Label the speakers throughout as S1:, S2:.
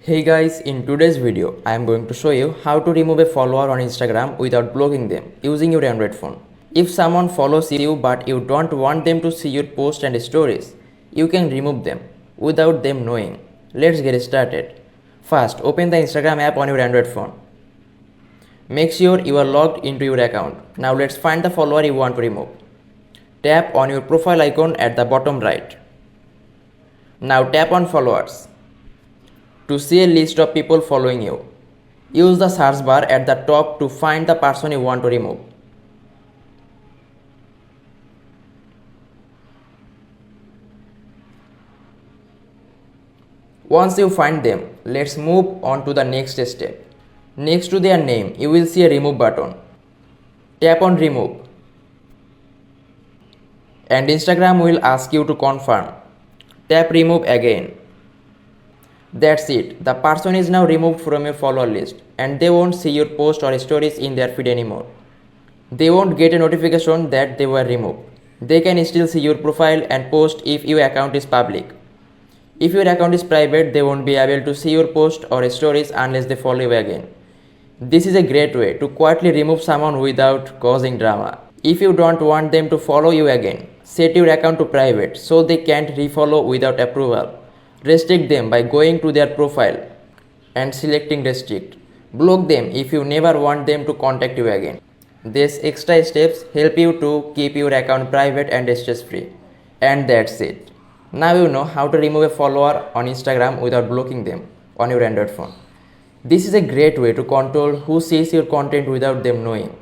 S1: Hey guys, in today's video, I am going to show you how to remove a follower on Instagram without blocking them using your Android phone. If someone follows you but you don't want them to see your posts and stories, you can remove them without them knowing. Let's get started. First, open the Instagram app on your Android phone. Make sure you are logged into your account. Now let's find the follower you want to remove. Tap on your profile icon at the bottom right. Now tap on followers. To see a list of people following you, use the search bar at the top to find the person you want to remove. Once you find them, let's move on to the next step. Next to their name, you will see a remove button. Tap on remove. And Instagram will ask you to confirm. Tap remove again. That's it. The person is now removed from your follower list and they won't see your post or stories in their feed anymore. They won't get a notification that they were removed. They can still see your profile and post if your account is public. If your account is private, they won't be able to see your post or stories unless they follow you again. This is a great way to quietly remove someone without causing drama. If you don't want them to follow you again, set your account to private so they can't refollow without approval. Restrict them by going to their profile and selecting restrict. Block them if you never want them to contact you again. These extra steps help you to keep your account private and stress free. And that's it. Now you know how to remove a follower on Instagram without blocking them on your Android phone. This is a great way to control who sees your content without them knowing.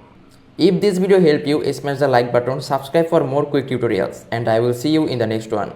S1: If this video helped you, smash the like button, subscribe for more quick tutorials, and I will see you in the next one.